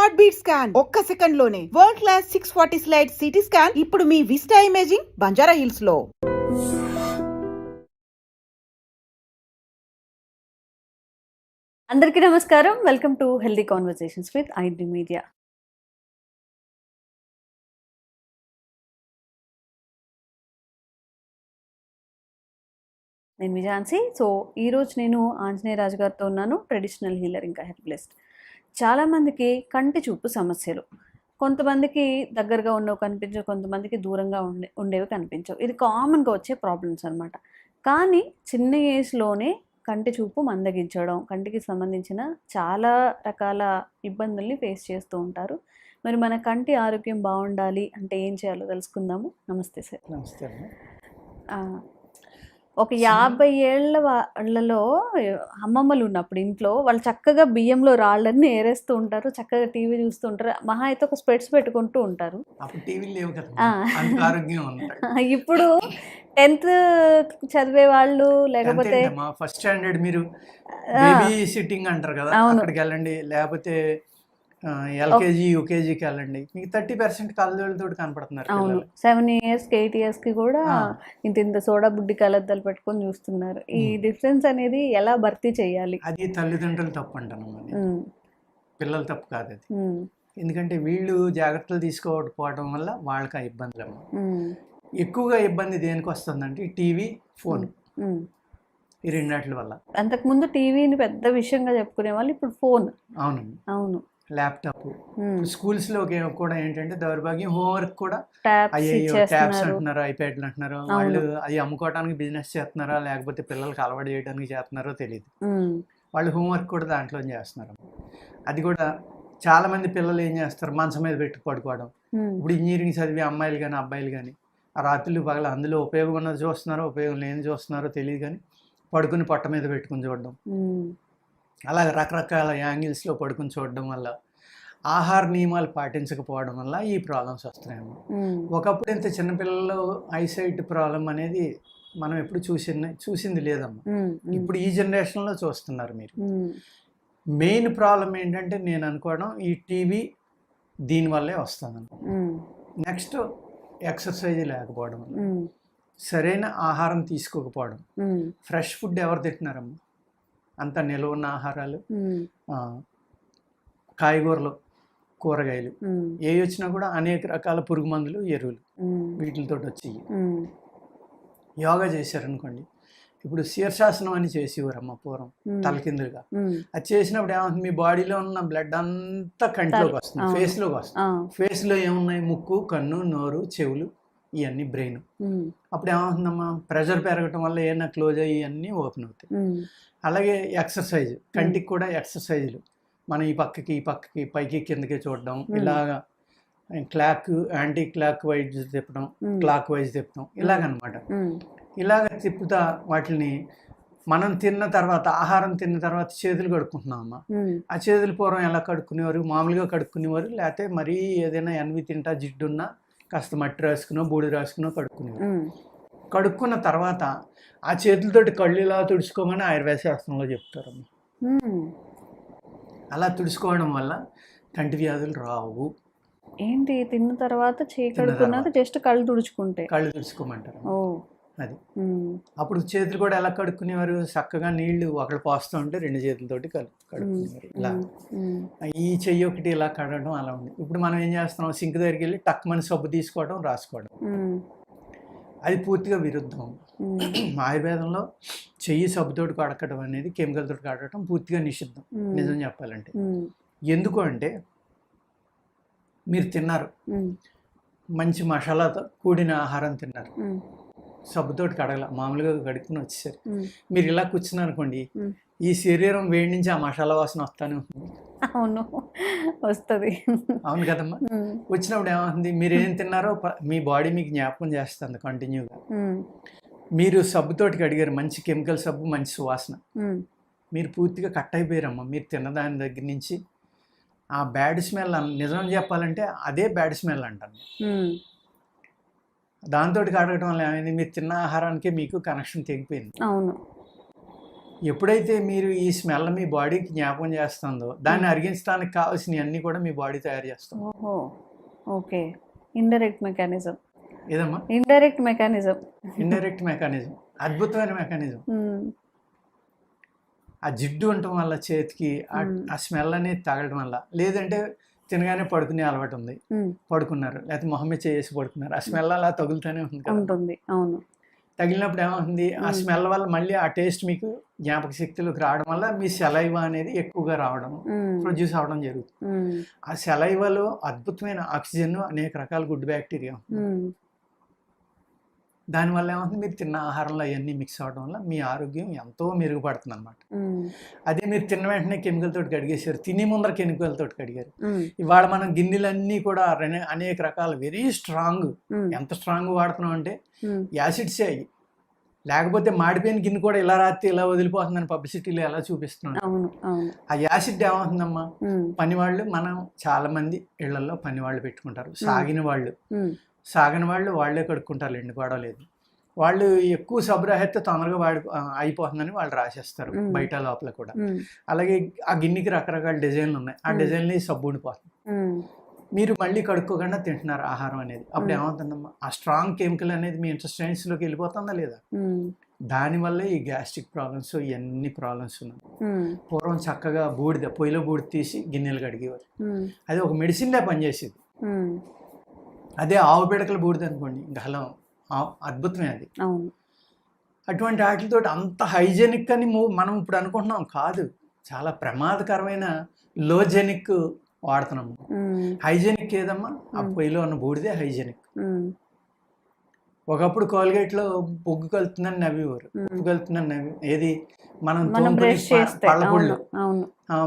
Heart beat scan ఒక్క second లోనే world class 640 slide CT scan ఇప్పుడు మీ విస్టా ఇమేజింగ్ బంజారా హిల్స్ లో. అందరికీ నమస్కారం. Welcome to healthy conversations with ఐడ్రీ media. నేను విజాన్సీ. సో ఈరోజు నేను ఆంజనేయ రాజు గారితో ఉన్నాను, ట్రెడిషనల్ హీలర్ ఇంకా హెర్బలిస్ట్. చాలామందికి కంటి చూపు సమస్యలు, కొంతమందికి దగ్గరగా ఉన్నవి కనిపించవు, కొంతమందికి దూరంగా ఉండేవి కనిపించవు. ఇది కామన్గా వచ్చే ప్రాబ్లమ్స్ అనమాట. కానీ చిన్న ఏజ్లోనే కంటి చూపు మందగించడం, కంటికి సంబంధించిన చాలా రకాల ఇబ్బందుల్ని ఫేస్ చేస్తూ ఉంటారు. మరి మన కంటి ఆరోగ్యం బాగుండాలి అంటే ఏం చేయాలో తెలుసుకుందాము. నమస్తే సార్. నమస్తే. ఒక 50 ఏళ్ల వాళ్ళలో అమ్మమ్మలు ఉన్నప్పుడు ఇంట్లో వాళ్ళు చక్కగా బియ్యంలో రాళ్ళన్నీ ఏరేస్తూ ఉంటారు, చక్కగా టీవీ చూస్తూ ఉంటారు, మహా అయితే ఒక స్పెట్స్ పెట్టుకుంటూ ఉంటారు. ఇప్పుడు 10th చదివే వాళ్ళు లేకపోతే ఫస్ట్ స్టాండర్డ్ మీరు బేబీ సిట్టింగ్ అంటారు కదా, అక్కడికి వెళ్ళండి, లేకపోతే ఎల్కేజీ యూకేజీకి వెళ్ళండి, మీకు 30% కళ్ళజోళ్ళతో కనపడుతున్నారు. అవును, 7 years 8 years కూడా ఇంత సోడా బుడ్డి కళ్ళద్దాలు పెట్టుకొని చూస్తున్నారు. ఈ డిఫరెన్స్ అనేది ఎలా భర్తీ చేయాలి? అది తల్లిదండ్రులు తప్పు అంటాను, పిల్లల తప్పు కాదు అది. ఎందుకంటే వీళ్ళు జాగ్రత్తలు తీసుకోకపోవడం వల్ల వాళ్ళకి ఆ ఇబ్బందులు. ఎక్కువగా ఇబ్బంది దేనికి వస్తుందంటే టీవీ, ఫోన్, ఈ రెండాట్ల వల్ల. అంతకుముందు టీవీని పెద్ద విషయంగా చెప్పుకునే వాళ్ళు, ఇప్పుడు ఫోన్. అవునండి, అవును, ల్యాప్టాప్. స్కూల్స్ లో కూడా ఏంటంటే దౌర్భాగ్యం, హోంవర్క్ కూడా అయ్యో ట్యాబ్స్ అంటున్నారు, ఐప్యాడ్లు అంటున్నారు. వాళ్ళు అవి అమ్ముకోవడానికి బిజినెస్ చేస్తున్నారా లేకపోతే పిల్లలకి అలవాటు చేయడానికి చేస్తున్నారో తెలియదు. వాళ్ళు హోంవర్క్ కూడా దాంట్లో చేస్తున్నారు. అది కూడా చాలా మంది పిల్లలు ఏం చేస్తారు, మంచం మీద పెట్టి పడుకోవడం. ఇప్పుడు ఇంజనీరింగ్ చదివే అమ్మాయిలు కానీ అబ్బాయిలు కానీ ఆ రాత్రులు పగల అందులో ఉపయోగం ఉన్నది చూస్తున్నారో ఉపయోగం లేని చూస్తున్నారో తెలియదు, కానీ పడుకుని పొట్ట మీద పెట్టుకుని చూడడం, అలాగే రకరకాల యాంగిల్స్లో పడుకుని చూడడం వల్ల, ఆహార నియమాలు పాటించకపోవడం వల్ల ఈ ప్రాబ్లమ్స్ వస్తున్నాయేమో. ఒకప్పుడు ఇంత చిన్నపిల్లల్లో ఐసైట్ ప్రాబ్లం అనేది మనం ఎప్పుడు చూసింది లేదమ్మా. ఇప్పుడు ఈ జనరేషన్లో చూస్తున్నారు మీరు. మెయిన్ ప్రాబ్లం ఏంటంటే నేను అనుకోవడం ఈ టీవీ దీనివల్లే వస్తుంది. నెక్స్ట్ ఎక్సర్సైజ్ లేకపోవడం, సరైన ఆహారం తీసుకోకపోవడం. ఫ్రెష్ ఫుడ్ ఎవరు తింటున్నారమ్మా? అంత నిల్వ ఉన్న ఆహారాలు, కాయగూరలు, కూరగాయలు ఏవి వచ్చినా కూడా అనేక రకాల పురుగు మందులు, ఎరువులు వీటితో వచ్చి. యోగా చేశారనుకోండి, ఇప్పుడు శీర్షాసనం అని చేసేవారమ్మ పూర్వం తలకిందులుగా. అది చేసినప్పుడు ఏమవుతుంది, మీ బాడీలో ఉన్న బ్లడ్ అంతా కంటిలోకి వస్తుంది, ఫేస్లోకి వస్తుంది. ఫేస్లో ఏమున్నాయి, ముక్కు, కన్ను, నోరు, చెవులు, ఇవన్నీ బ్రెయిన్. అప్పుడు ఏమవుతుందమ్మా, ప్రెషర్ పెరగటం వల్ల ఏమైనా క్లోజ్ అయ్యి ఇవన్నీ ఓపెన్ అవుతాయి. అలాగే ఎక్సర్సైజ్, కంటికి కూడా ఎక్సర్సైజులు, మనం ఈ పక్కకి పైకి కిందకి చూడడం, ఇలాగా యాంటీ క్లాక్ వైజ్ తిప్పడం, క్లాక్ వైజ్ తిప్పడం, ఇలాగనమాట. ఇలాగ తిప్పుతా వాటిని మనం తిన్న తర్వాత, ఆహారం తిన్న తర్వాత చేతులు కడుక్కుంటున్నాం అమ్మా. ఆ చేతులు పూర్వం ఎలా కడుక్కునేవారు, మామూలుగా కడుక్కునేవారు, లేకపోతే మరీ ఏదైనా ఎన్వి తింటా జిడ్డున్నా కాస్త మట్టి రాసుకునో బూడి రాసుకునో కడుక్కునేవారు. కడుక్కున్న తర్వాత ఆ చేతులతోటి కళ్ళు ఇలా తుడుచుకోమని ఆయుర్వేద శాస్త్రంలో చెప్తారమ్మ. అలా తుడుచుకోవడం వల్ల కంటి వ్యాధులు రావు. ఏంటి, తిన్న తర్వాత కడుక్కున్నాక జస్ట్ కళ్ళు తుడుచుకోమంటారు. అది అప్పుడు చేతులు కూడా ఎలా కడుక్కునేవారు, చక్కగా నీళ్లు ఒకళ్ళు పోస్తూ ఉంటే 2 చేతులతోటి కడుక్కునేవారు. ఇలా ఈ చెయ్యి ఒకటి ఇలా కడగడం అలా ఉంది. ఇప్పుడు మనం ఏం చేస్తున్నాం, సింక్ దగ్గరికి వెళ్ళి టక్మని సబ్బు తీసుకోవడం, రాసుకోవడం. అది పూర్తిగా విరుద్ధం. ఆయుర్వేదంలో చెయ్యి సబ్బుతోటి కడగడం అనేది, కెమికల్ తోటి కడగడం పూర్తిగా నిషిద్ధం నిజం చెప్పాలంటే. ఎందుకు అంటే, మీరు తిన్నారు, మంచి మసాలాతో కూడిన ఆహారం తిన్నారు, సబ్బుతోటి కడగల, మామూలుగా కడుక్కుని వచ్చేసరి మీరు ఇలా కూర్చున్నారు అనుకోండి, ఈ శరీరం వేడి నుంచి ఆ మసాలా వాసన వస్తానే ఉంటుంది. అవును, వస్తుంది. అవును కదమ్మా. వచ్చినప్పుడు ఏమవుతుంది, మీరు ఏం తిన్నారో మీ బాడీ మీకు జ్ఞాపకం చేస్తుంది కంటిన్యూగా. మీరు సబ్బుతోటి కడిగారు, మంచి కెమికల్ సబ్బు, మంచి సువాసన, మీరు పూర్తిగా కట్ అయిపోయారమ్మా. మీరు తిన్నదాని దగ్గర నుంచి ఆ బ్యాడ్ స్మెల్, నిజం చెప్పాలంటే అదే బ్యాడ్ స్మెల్ అంటాను. దాంతో కడగటం వల్ల ఏమైంది, మీరు తిన్న ఆహారానికి మీకు కనెక్షన్ తెగిపోయింది. అవును, ఎప్పుడైతే మీరు ఈ స్మెల్ మీ బాడీకి జ్ఞాపకం చేస్తుందో దాన్ని అరిగించడానికి కావాల్సినవి అన్నీ కూడా మీ బాడీ తయారు చేస్తుంది. ఓహో, ఓకే. Indirect mechanism. ఏదమ్మా? Indirect mechanism. ఇండైరెక్ట్ మెకానిజం, అద్భుతమైన మెకానిజం. ఆ జిడ్డు ఉండటం వల్ల చేతికి ఆ స్మెల్ అనేది తగలడం వల్ల, లేదంటే తినగానే పడుకునే అలవాటు ఉంది, పడుకున్నారు, లేకపోతే మొహం మీద చేసి పడుకున్నారు, ఆ స్మెల్ అలా తగులుతూనే ఉంటుంది. అవును. తగిలినప్పుడు ఏమవుతుంది, ఆ స్మెల్ వల్ల మళ్ళీ ఆ టేస్ట్ మీకు జ్ఞాపక శక్తిలోకి రావడం వల్ల మీ సెలైవా అనేది ఎక్కువగా రావడం, ప్రొడ్యూస్ అవడం జరుగుతుంది. ఆ సెలైవాలో అద్భుతమైన ఆక్సిజన్, అనేక రకాల గుడ్ బ్యాక్టీరియా, దానివల్ల ఏమవుతుంది, మీరు తిన్న ఆహారంలో అవన్నీ మిక్స్ అవడం వల్ల మీ ఆరోగ్యం ఎంతో మెరుగుపడుతుంది అనమాట. అదే మీరు తిన్న వెంటనే కెమికల్ తోటి కడిగేశారు, తిని ముందర కెమికల్ తోటి కడిగారు. ఇవాళ మనం గిన్నెలన్నీ కూడా అనేక రకాల వెరీ స్ట్రాంగ్, ఎంత స్ట్రాంగ్ వాడుతున్నాం అంటే యాసిడ్సే అయ్యి, లేకపోతే మాడిపోయిన గిన్నె కూడా ఇలా రాత్రి ఇలా వదిలిపోతుందని పబ్లిసిటీలో ఎలా చూపిస్తున్నాం. ఆ యాసిడ్ ఏమవుతుందమ్మా, పనివాళ్ళు, మనం చాలా మంది ఇళ్లలో పనివాళ్ళు పెట్టుకుంటారు, సాగిన వాళ్ళు వాళ్ళే కడుక్కుంటారు, ఎండు గొడవలేదు, వాళ్ళు ఎక్కువ సబ్రాహెత్తే తొందరగా అయిపోతుందని వాళ్ళు రాసేస్తారు బయట లోపల కూడా. అలాగే ఆ గిన్నెకి రకరకాల డిజైన్లు ఉన్నాయి, ఆ డిజైన్లు సబ్బు ఉండిపోతుంది, మీరు మళ్ళీ కడుక్కోకుండా తింటున్నారు ఆహారం అనేది. అప్పుడు ఏమవుతుందమ్మా, ఆ స్ట్రాంగ్ కెమికల్ అనేది మీ ఇంటెస్టైన్స్లోకి వెళ్ళిపోతుందా లేదా, దానివల్లే ఈ గ్యాస్ట్రిక్ ప్రాబ్లమ్స్, ఇవన్నీ ప్రాబ్లమ్స్ ఉన్నాయి. పూర్వం చక్కగా పొయ్యిలో బూడిద తీసి గిన్నెలు కడిగేవారు, అది ఒక మెడిసిన్లే పనిచేసేది. అదే ఆవు పిడకల బూడిద అనుకోండి, గలం అద్భుతమే అది. అటువంటి వాటితో అంత హైజెనిక్ అని మనం ఇప్పుడు అనుకుంటున్నాం, కాదు, చాలా ప్రమాదకరమైన లోజెనిక్ వాడుతున్నాము. హైజెనిక్ ఏదమ్మా, ఆ పొయ్యిలో ఉన్న బూడిదే హైజెనిక్. ఒకప్పుడు కోల్గేట్లో బొగ్గు కలుతుందని నవ్వేవారు, ఉప్పు కలుతుందని ఏది మనం పళ్ళపుళ్ళు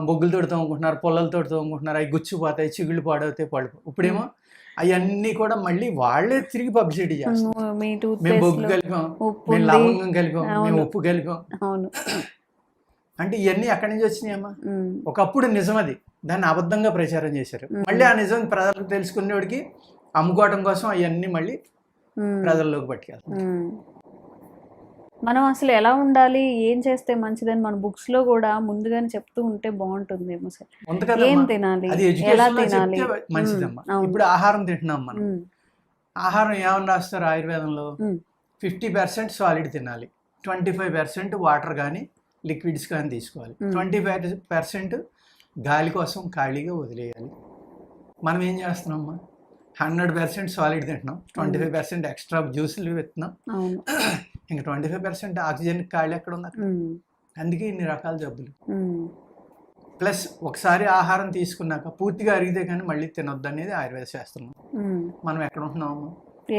బొగ్గులతో తోముకుంటున్నారు, పొల్లలతో తోముకుంటున్నారు, అవి గుచ్చిపోతాయి, చిగుళ్ళు పాడవుతాయి, పళ్ళు. ఇప్పుడేమో అవన్నీ కూడా మళ్ళీ వాళ్ళే తిరిగి పబ్లిసిటీ చేస్తారు, మేము బొగ్గు కలిపాం, మేము లవంగం కలిపాం, మేము ఉప్పు కలిపాం. అంటే ఇవన్నీ ఎక్కడి నుంచి వచ్చినాయమ్మా, ఒకప్పుడు నిజం అది, దాన్ని అబద్ధంగా ప్రచారం చేశారు, మళ్ళీ ఆ నిజం ప్రజలకు తెలుసుకునేవాడికి అమ్ముకోవడం కోసం అవన్నీ మళ్ళీ ప్రజల్లోకి పట్టుకెళ్తాం. మనం అసలు ఎలా ఉండాలి, ఏం చేస్తే మంచిదని మన బుక్స్ లో కూడా ముందుగానే చెప్తూ ఉంటే బాగుంటుందేమో సార్. ఏం తినాలి, ఎలా తినాలి, మంచిదమ్మా. ఇప్పుడు ఆహారం తింటున్నాం మనం, ఆహారం ఏమని రాస్తారు ఆయుర్వేదంలో, 50% సాలిడ్ తినాలి, 25% వాటర్ కానీ లిక్విడ్స్ కానీ తీసుకోవాలి, 25% గాలి కోసం ఖాళీగా వదిలేయాలి. మనం ఏం చేస్తున్నామమ్మా, 100% సాలిడ్ తింటున్నాం, 25% ఎక్స్ట్రా జ్యూసులు పెడుతున్నాం, ఇంకా 25% ఆక్సిజన్ ఖాళీ ఎక్కడ ఉంది అక్కడ. అందుకే ఇన్ని రకాల జబ్బులు. ప్లస్ ఒకసారి ఆహారం తీసుకున్నాక పూర్తిగా అరిగితే కానీ మళ్ళీ తినొద్దు అనేది ఆయుర్వేద శాస్త్రం. మనం ఎక్కడ ఉంటున్నాము,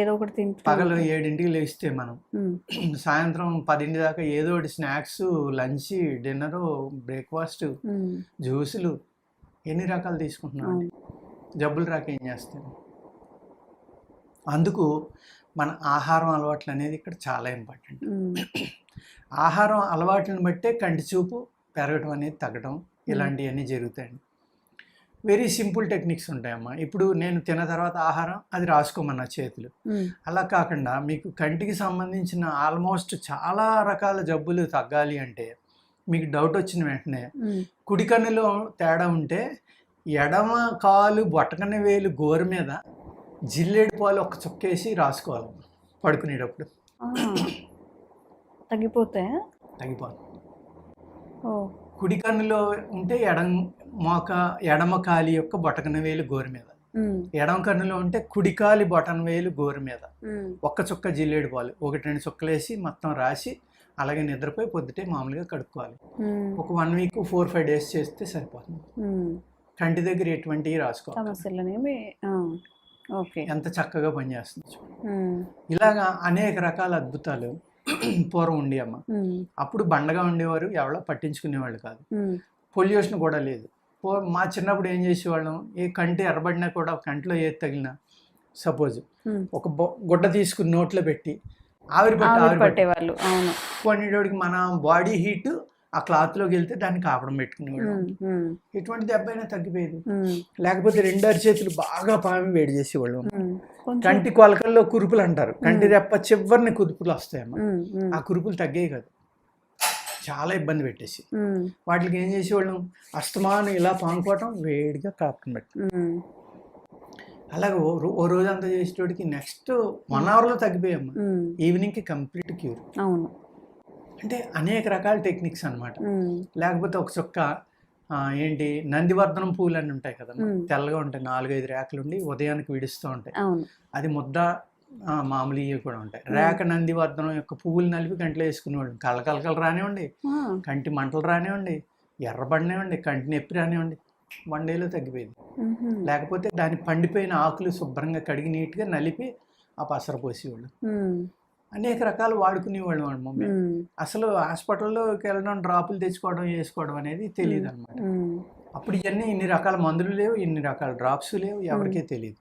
ఏదో ఒకటి తింటాం. పగలు 7ంటికి లేస్తే మనం సాయంత్రం 10 దాకా ఏదో ఒకటి స్నాక్స్, లంచ్, డిన్నరు, బ్రేక్ఫాస్ట్, జ్యూసులు, ఎన్ని రకాలు తీసుకుంటున్నాం, జబ్బులు రాక ఏం చేస్తాం. అందుకు మన ఆహారం అలవాట్లు అనేది ఇక్కడ చాలా ఇంపార్టెంట్. ఆహారం అలవాట్లను బట్టే కంటి చూపు పెరగటం అనేది తగ్గడం, ఇలాంటివన్నీ జరుగుతాయండి. వెరీ సింపుల్ టెక్నిక్స్ ఉంటాయమ్మా. ఇప్పుడు నేను తిన్న తర్వాత ఆహారం అది రాసుకోమన్నా చేతులు, అలా కాకుండా మీకు కంటికి సంబంధించిన ఆల్మోస్ట్ చాలా రకాల జబ్బులు తగ్గాలి అంటే మీకు డౌట్ వచ్చిన వెంటనే కుడి కన్నులో తేడా ఉంటే ఎడమ కాలు బొట్టకన్న వేలు గోరు మీద జిల్లేడు పాలు ఒక చుక్కేసి రాసుకోవాలి పడుకునేటప్పుడు, తగ్గిపోతాయి. కుడి కన్నులో ఉంటే ఎడమ కాలి యొక్క బొటకన వేలు గోరు మీద, ఎడమ కన్నులో ఉంటే కుడికాలి బొటన వేలు గోరు మీద ఒక్క చుక్క జిల్లేడు పాలు 1-2 చుక్కలు వేసి మొత్తం రాసి అలాగే నిద్రపోయి పొద్దుటే మామూలుగా కడుక్కోవాలి. ఒక 1 వీక్ 4-5 డేస్ చేస్తే సరిపోతుంది. కంటి దగ్గర ఎటువంటివి రాసుకోవాలి, ఎంత చక్కగా పనిచేస్తుంది. ఇలాగా అనేక రకాల అద్భుతాలు పూర్వం ఉండి అమ్మ. అప్పుడు బండగా ఉండేవారు, ఎవరో పట్టించుకునేవాళ్ళు కాదు, పొల్యూషన్ కూడా లేదు. మా చిన్నప్పుడు ఏం చేసేవాళ్ళం, ఏ కంటి ఎర్రబడినా కూడా కంటిలో ఏది తగిలినా సపోజ్ ఒక గుడ్డ తీసుకుని నోట్లో పెట్టి ఆవిరి పట్టేవాళ్ళు. కొన్నిటికి మన బాడీ హీట్ ఆ క్లాత్లోకి వెళ్తే దాన్ని కాపడం పెట్టుకునేవాడు, ఎటువంటి దెబ్బ అయినా తగ్గిపోయేది. లేకపోతే 2 అరిచేతులు బాగా పామి వేడి చేసేవాళ్ళు. కంటి కొలకల్లో కురుపులు అంటారు, కంటి రెప్ప చివరిని కురుపులు వస్తాయమ్మా, ఆ కురుపులు తగ్గాయి కాదు, చాలా ఇబ్బంది పెట్టేసి వాటికి ఏం చేసేవాళ్ళం అస్తమానం ఇలా పానుకోవటం వేడిగా కాపుకుని పెట్టి అలాగే ఓ రోజు అంతా చేసేటోడికి నెక్స్ట్ 1 అవర్లో తగ్గిపోయాము ఈవినింగ్కి కంప్లీట్ క్యూర్. అవును, అంటే అనేక రకాల టెక్నిక్స్ అన్నమాట. లేకపోతే ఒక చుక్క ఏంటి నందివర్ధనం పూలు అని ఉంటాయి కదా, తెల్లగా ఉంటాయి, 4-5 రేఖలు ఉండి ఉదయానికి విడుస్తూ ఉంటాయి. అది ముద్ద మామూలు ఇవి కూడా ఉంటాయి. రేఖ నందివర్ధనం యొక్క పువ్వులు నలిపి కంట్లో వేసుకునేవాళ్ళు. కలకలకలు రానివ్వండి, కంటి మంటలు రానివ్వండి, ఎర్రబడినివ్వండి, కంటి నొప్పి రానివ్వండి, 1 డేలో తగ్గిపోయింది. లేకపోతే దాని పండిపోయిన ఆకులు శుభ్రంగా కడిగి నీట్గా నలిపి ఆ పసర పోసేవాళ్ళు. అనేక రకాలు వాడుకునేవాళ్ళు వాళ్ళ మమ్మీ. అసలు హాస్పిటల్లోకి వెళ్ళడం, డ్రాపులు తెచ్చుకోవడం, వేసుకోవడం అనేది తెలియదు అనమాట. అప్పుడు ఇవన్నీ ఇన్ని రకాల మందులు లేవు, ఇన్ని రకాల డ్రాప్స్ లేవు, ఎవరికీ తెలియదు.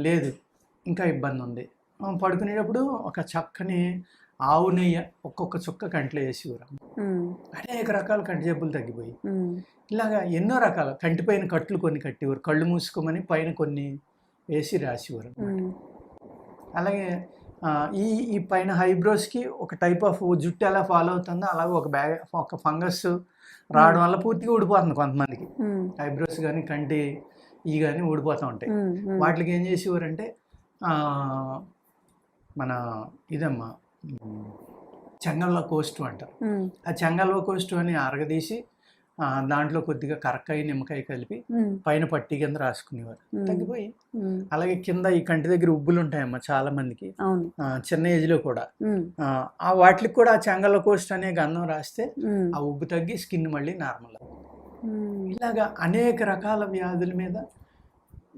లేదు ఇంకా ఇబ్బంది ఉంది, పడుకునేటప్పుడు ఒక చక్కని ఆవు నెయ్యి ఒక్కొక్క చుక్క కంట్లో వేసేవారు. అనేక రకాల కంటి జబ్బులు తగ్గిపోయి ఇలాగా ఎన్నో రకాల కంటిపైన కట్లు కొన్ని కట్టేవారు, కళ్ళు మూసుకోమని పైన కొన్ని వేసి రాసేవారు. అలాగే ఈ పైన హైబ్రోస్కి ఒక టైప్ ఆఫ్ జుట్టు ఎలా ఫాలో అవుతుందో అలాగే ఒక ఫంగస్ రావడం వల్ల పూర్తిగా ఊడిపోతుంది కొంతమందికి. హైబ్రోస్ కానీ కంటి కానీ ఊడిపోతూ ఉంటాయి. వాటికి ఏం చేసేవారంటే మన ఇదమ్మా చెంగల్వ కోస్ట్ అంటారు. ఆ చెంగల్వ కోస్ట్ అని అరగదీసి దాంట్లో కొద్దిగా కరక్కాయ నిమ్మకాయ కలిపి పైన పట్టి కింద రాసుకునేవారు, తగ్గిపోయి. అలాగే కింద ఈ కంటి దగ్గర ఉబ్బులు ఉంటాయమ్మా చాలా మందికి చిన్న ఏజ్ లో కూడా. ఆ వాటికి కూడా ఆ చెంగల్వ కోస్ట్ అనే గంధం రాస్తే ఆ ఉబ్బు తగ్గి స్కిన్ మళ్ళీ నార్మల్. ఇలాగా అనేక రకాల వ్యాధుల మీద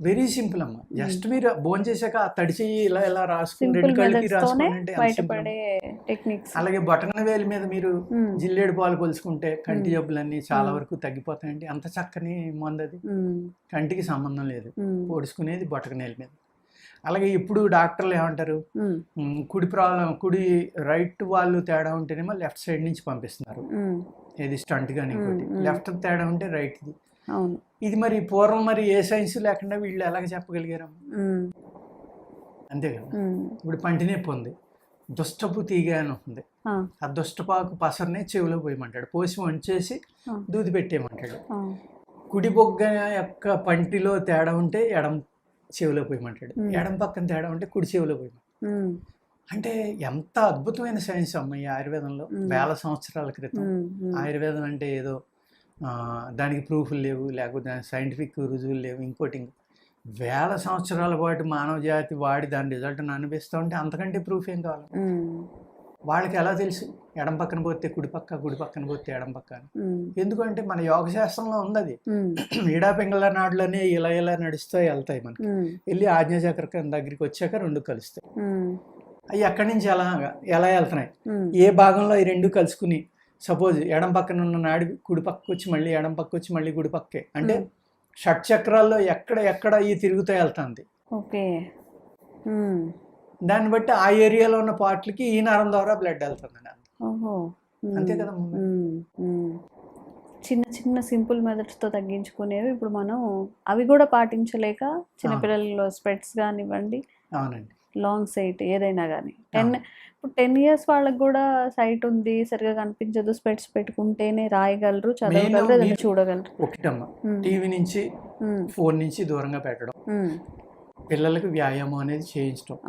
వెరీ సింపుల్ అమ్మా. జస్ట్ మీరు భోజనం చేశాక ఆ తడిచి ఇలా ఇలా రాసుకుని 2 కళ్ళకి రాసుకుంటే. అలాగే బొటన వేలి మీద మీరు జిల్లేడు పాలు కొలుసుకుంటే కంటి జబ్బులన్నీ చాలా వరకు తగ్గిపోతాయండి. అంత చక్కని మందు అది, కంటికి సంబంధం లేదు, పొడుచుకునేది బొటకనేల మీద. అలాగే ఇప్పుడు డాక్టర్లు ఏమంటారు, కుడి రైట్ వాళ్ళు తేడా ఉంటేనేమో లెఫ్ట్ సైడ్ నుంచి పంపిస్తున్నారు, ఏది స్టంట్ కానీ ఇంకోటి. లెఫ్ట్ తేడా ఉంటే రైట్ది. ఇది మరి పూర్వం మరి ఏ సైన్స్ లేకుండా వీళ్ళు ఎలాగ చెప్పగలిగారు? అంతే కదా. ఇప్పుడు పంటి నొప్పి ఉంది, దుష్టపు తీగ అని ఉంది, ఆ దుష్టపాకు పసరనే చెవిలో పోయమంటాడు, పోసి వంచేసి దూది పెట్టేయమంటాడు. కుడి బొగ్గ యొక్క పంటిలో తేడా ఉంటే ఎడం చెవిలో పోయమంటాడు, ఎడం పక్కన తేడా ఉంటే కుడి చెవిలో పోయమంటాడు. అంటే ఎంత అద్భుతమైన సైన్స్ అమ్మ ఈ ఆయుర్వేదంలో. 1000 సంవత్సరాల క్రితం ఆయుర్వేదం అంటే ఏదో దానికి ప్రూఫ్లు లేవు, లేకపోతే దానికి సైంటిఫిక్ రుజువులు లేవు, ఇంకోటి 1000 సంవత్సరాల పాటు మానవ జాతి వాడి దాని రిజల్ట్ని అనిపిస్తూ ఉంటే అంతకంటే ప్రూఫ్ ఏం కావాలి? వాళ్ళకి ఎలా తెలుసు ఎడం పక్కన పోతే కుడి పక్క, కుడి పక్కన పోతే ఎడం పక్క అని? ఎందుకంటే మన యోగ శాస్త్రంలో ఉంది అది. ఈడా పింగళ నాడులనే ఇలా ఇలా నడుస్తూ వెళ్తాయి, మనకి వెళ్ళి ఆజ్ఞాచక్రం దగ్గరికి వచ్చాక 2 కలుస్తాయి. అవి ఎక్కడి నుంచి ఎలా వెళ్తున్నాయి, ఏ భాగంలో ఈ 2 కలుసుకుని సపోజ్ ఎడం పక్కన ఉన్న నాడి కుడి పక్కకు వచ్చి మళ్ళీ ఎడం పక్క వచ్చి మళ్ళీ కుడి పక్కే, అంటే షట్చక్రాల్లో ఎక్కడ ఈ తిరుగుతూ వెళ్తుంది. దాన్ని బట్టి ఆ ఏరియాలో ఉన్న పార్ట్లకి ఈ నరం ద్వారా బ్లడ్ వెళ్తుంది. అంతే కదా. చిన్న చిన్న సింపుల్ మెథడ్స్తో తగ్గించుకునేవి ఇప్పుడు మనం అవి కూడా పాటించలేక చిన్నపిల్లల్లో స్పెట్స్ కానివ్వండి, అవునండి, లాంగ్ సైట్ ఏదైనా కానీ 10 years వాళ్ళకి కూడా సైట్ ఉంది, సరిగా కనిపించదు, స్పెట్స్ పెట్టుకుంటేనే రాయగలరు, చదవగలరు, ఏదైనా చూడగలరు. ఒకటమ్మా టీవీ నుంచి ఫోన్ నుంచి దూరంగా పెట్టడం, పిల్లలకి వ్యాయామం అనేది చేయించడం.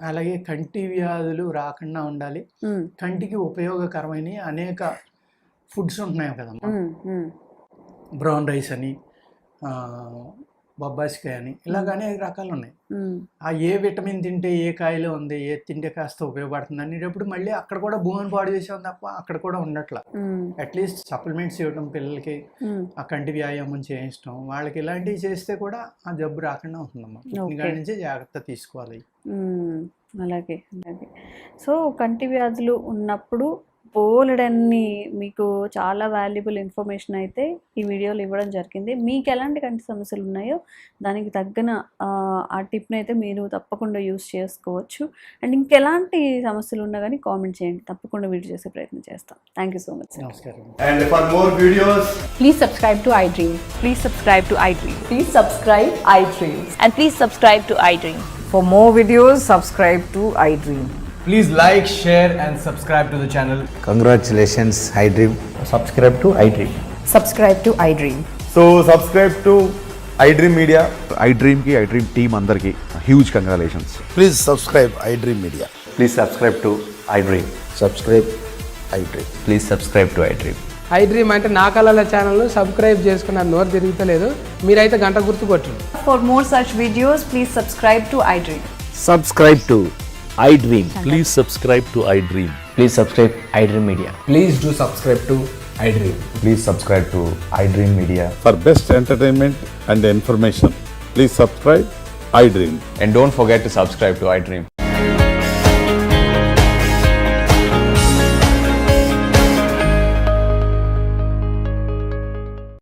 అలాగే కంటి వ్యాధులు రాకుండా ఉండాలి, కంటికి ఉపయోగకరమైన అనేక ఫుడ్స్ ఉంటున్నాయి కదమ్మా. బ్రౌన్ రైస్ అని, బొబ్బాసికాయ అని, ఇలాగ అనేక రకాలు ఉన్నాయి. ఆ ఏ విటమిన్ తింటే ఏ కాయలో ఉంది, ఏ తింటే కాస్త ఉపయోగపడుతుంది అనేటప్పుడు మళ్ళీ అక్కడ కూడా భూమిని పాడు చేసాం తప్ప అక్కడ కూడా ఉండట్లా. అట్లీస్ట్ సప్లిమెంట్స్ ఇవ్వడం పిల్లలకి, ఆ కంటి వ్యాయామం చేయించడం, వాళ్ళకి ఇలాంటివి చేస్తే కూడా ఆ జబ్బు రాకుండా ఉంటుందమ్మా. దాని నుంచి జాగ్రత్త తీసుకోవాలి. అలాగే. సో కంటి వ్యాధులు ఉన్నప్పుడు బోలెడన్ని మీకు చాలా వాల్యుబుల్ ఇన్ఫర్మేషన్ అయితే ఈ వీడియోలో ఇవ్వడం జరిగింది. మీకు ఎలాంటి కంటి సమస్యలు ఉన్నాయో దానికి తగ్గన ఆ టిప్ని అయితే మీరు తప్పకుండా యూస్ చేసుకోవచ్చు. అండ్ ఇంకెలాంటి సమస్యలు ఉన్నా కానీ కామెంట్ చేయండి, తప్పకుండా వీడియో చేసే ప్రయత్నం చేస్తాం. Thank you so much. నమస్కారం. And for more videos, please subscribe to iDream. Please subscribe to iDream. Please subscribe iDream. And please subscribe to iDream. For more videos, subscribe to iDream. Please like, share, and subscribe to the channel. Congratulations, iDream. Subscribe to iDream. Subscribe to iDream. So subscribe to iDream Media. iDream की iDream team अंदर की huge congratulations. Please subscribe iDream Media. Please subscribe to iDream. Subscribe iDream. Please subscribe to iDream. iDream అంటే నా కళల ఛానల్ను subscribe చేసుకున్న నోరు తిరుగుతలేదు, మీరైతే గంట గుర్తు కొట్టండి. For more such videos, please subscribe to iDream. Subscribe to iDream. Please subscribe to iDream. Please subscribe iDream Media. Please do subscribe to iDream. Please subscribe to iDream Media. For best entertainment and information, please subscribe iDream. And don't forget to subscribe to iDream.